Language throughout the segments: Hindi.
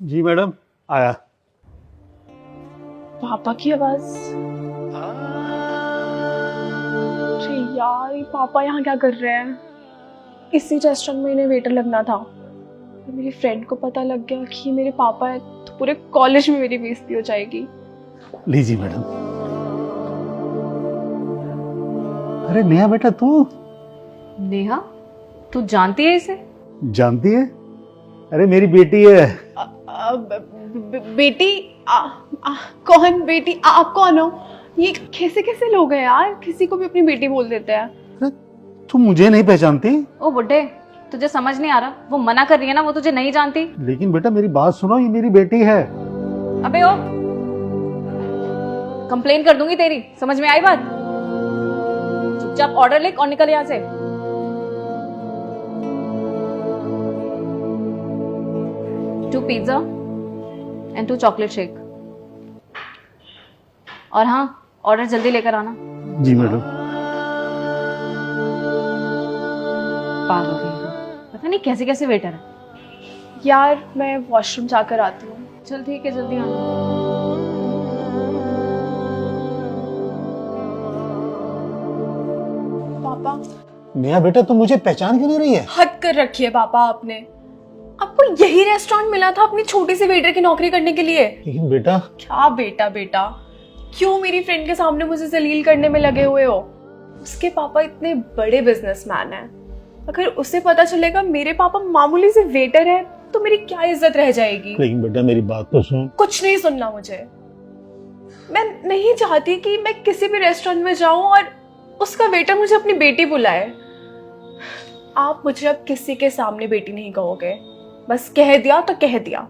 जी मैडम, आया। पापा की आवाज। अरे यार, ये पापा यहाँ क्या कर रहे हैं? इसी रेस्टोरेंट में इन्हें वेटर लगना था। तो मेरी फ्रेंड को पता लग गया कि ये मेरे पापा है तो पूरे कॉलेज में मेरी बेइज्जती हो जाएगी। लीजिए मैडम। अरे नेहा बेटा, तू नेहा, तू जानती है इसे? जानती है? अरे मेरी बेटी है। बेटी? कौन बेटी? आप कौन हो? ये कैसे कैसे लोग हैं यार, किसी को भी अपनी बेटी बोल देते हैं। अरे तू मुझे नहीं पहचानती? ओ बुड्ढे, तुझे समझ नहीं आ रहा? वो मना कर रही है ना, वो तुझे नहीं जानती। लेकिन बेटा मेरी बात सुनो, ये मेरी बेटी है। अबे ओ, कंप्लेन कर दूंगी तेरी, समझ में आई बात? चुपचाप ऑर्डर लिख और निकल यहाँ से। 2 पिज्जा एंड 2 चॉकलेट शेक। और हाँ, ऑर्डर जल्दी लेकर आना। जी मैडम। पागल कहीं का। पता नहीं कैसे कैसे वेटर है। यार मैं वॉशरूम जाकर आती हूँ। चल ठीक है, जल्दी आना। पापा, नेहा बेटा, तुम मुझे पहचान क्यों नहीं रही है? हद कर रखी है पापा आपने। आपको यही रेस्टोरेंट मिला था अपनी छोटी सी वेटर की नौकरी करने के लिए? लेकिन बेटा। क्या बेटा बेटा, क्यों मेरी फ्रेंड के सामने मुझे जलील करने में लगे हुए हो? उसके पापा इतने बड़े बिजनेसमैन हैं, अगर उसे पता चलेगा मेरे पापा मामूली से वेटर है तो मेरी क्या इज्जत रह जाएगी? लेकिन बेटा मेरी बात तो सुन। कुछ नहीं सुनना मुझे। मैं नहीं चाहती कि मैं किसी भी रेस्टोरेंट में जाऊं और उसका वेटर मुझे अपनी बेटी बुलाए। आप मुझे अब किसी के सामने बेटी नहीं कहोगे, बस कह दिया तो कह दिया।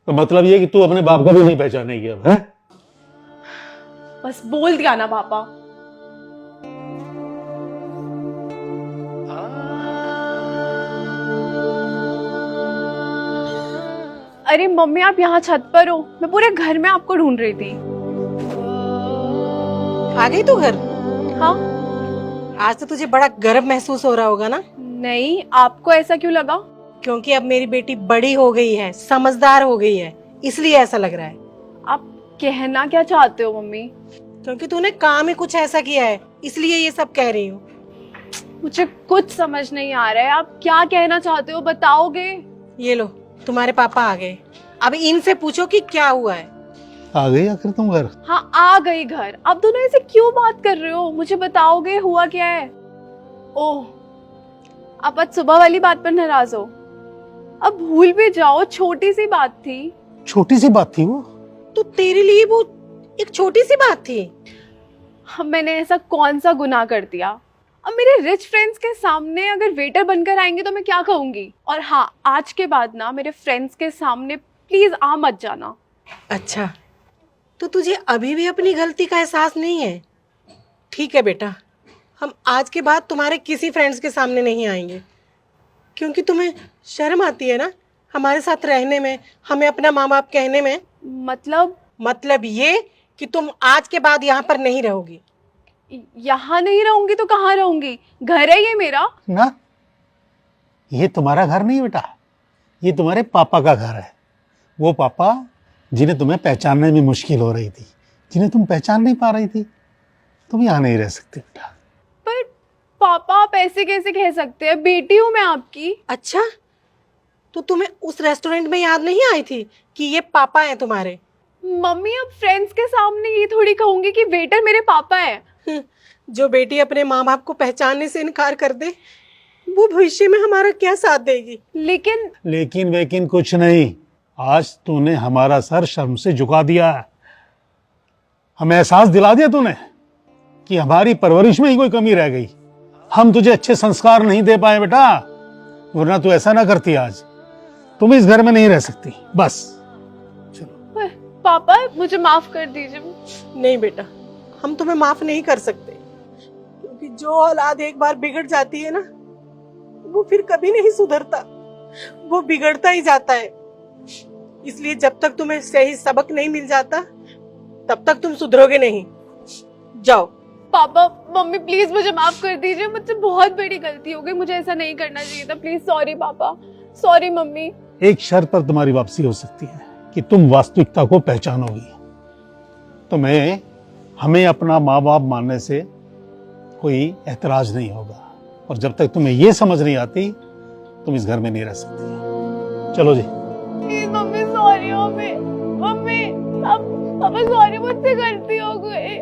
तो मतलब ये कि तू अपने बाप को भी नहीं पहचानेगी अब, है? बस बोल दिया ना पापा। अरे मम्मी, आप यहाँ छत पर हो? मैं पूरे घर में आपको ढूंढ रही थी। आ गई तू घर? हाँ। आज तो तुझे बड़ा गर्व महसूस हो रहा होगा ना? नहीं, आपको ऐसा क्यों लगा? क्योंकि अब मेरी बेटी बड़ी हो गई है, समझदार हो गई है, इसलिए ऐसा लग रहा है। आप कहना क्या चाहते हो मम्मी? क्योंकि तूने काम ही कुछ ऐसा किया है, इसलिए ये सब कह रही हूँ। मुझे कुछ समझ नहीं आ रहा है, आप क्या कहना चाहते हो, बताओगे? ये लो, तुम्हारे पापा आ गए। अब इनसे पूछो कि क्या हुआ है। आ गई आखिर तुम घर? हाँ, आ गई घर। अब दोनों ऐसे क्यों बात कर रहे हो? मुझे बताओगे हुआ क्या है? ओह, आप आज सुबह वाली बात पर नाराज हो? अब भूल भी जाओ, छोटी सी बात थी। छोटी सी बात थी वो? तो तेरे लिए वो एक छोटी सी बात थी। अब मैंने ऐसा कौन सा गुनाह कर दिया? अब मेरे रिच फ्रेंड्स के सामने अगर वेटर बनकर आएंगे तो मैं क्या कहूंगी? और हाँ, आज के बाद ना मेरे फ्रेंड्स के सामने प्लीज आ मत जाना। अच्छा, तो तुझे अभी भी अपनी गलती का एहसास नहीं है? ठीक है बेटा, हम आज के बाद तुम्हारे किसी फ्रेंड्स के सामने नहीं आएंगे, क्योंकि तुम्हें शर्म आती है ना हमारे साथ रहने में, हमें अपना माँ बाप कहने में। मतलब ये कि तुम आज के बाद यहाँ पर नहीं रहोगी। यहाँ नहीं रहूंगी तो कहाँ रहूंगी? घर है ये मेरा। ना, ये तुम्हारा घर नहीं बेटा, ये तुम्हारे पापा का घर है। वो पापा जिन्हें तुम्हें पहचानने में मुश्किल हो रही थी, जिन्हें तुम पहचान नहीं पा रही थी, तुम यहाँ नहीं रह सकती बेटा। पर पापा, आप ऐसे कैसे कह सकते हैं? बेटी हूँ मैं आपकी। अच्छा, तो तुम्हें उस रेस्टोरेंट में याद नहीं आई थी कि ये पापा हैं तुम्हारे? मम्मी, अब फ्रेंड्स के सामने ये थोड़ी कहूंगी कि वेटर मेरे पापा है। जो बेटी अपने माँ बाप को पहचानने से इनकार कर दे, वो भविष्य में हमारा क्या साथ देगी? लेकिन वेकिन कुछ नहीं। आज तूने हमारा सर शर्म से झुका दिया है। हमें एहसास दिला दिया तूने कि हमारी परवरिश में ही कोई कमी रह गई। हम तुझे अच्छे संस्कार नहीं दे पाए बेटा, वरना तू ऐसा ना करती। आज तुम इस घर में नहीं रह सकती, बस। पापा, मुझे माफ कर दीजिए। नहीं बेटा, हम तुम्हें माफ नहीं कर सकते, क्योंकि जो औलाद एक बार बिगड़ जाती है ना, वो फिर कभी नहीं सुधरता, वो बिगड़ता ही जाता है। इसलिए जब तक तुम्हें सही सबक नहीं मिल जाता, तब तक तुम सुधरोगे नहीं। जाओ। पापा, मम्मी प्लीज मुझे माफ कर दीजिए, मुझसे बहुत बड़ी गलती हो गई, मुझे ऐसा नहीं करना चाहिए था। प्लीज, सॉरी पापा, सॉरी मम्मी। एक शर्त पर तुम्हारी वापसी हो सकती है कि तुम वास्तविकता को पहचानोगी। तुम्हें हमें अपना माँ बाप मानने से कोई एतराज नहीं होगा, और जब तक तुम्हें यह समझ नहीं आती तुम इस घर में नहीं रह सकती। चलो जी। Please mummy, sorry mummy, mummy अब सॉरी, मुझसे गलती हो गई।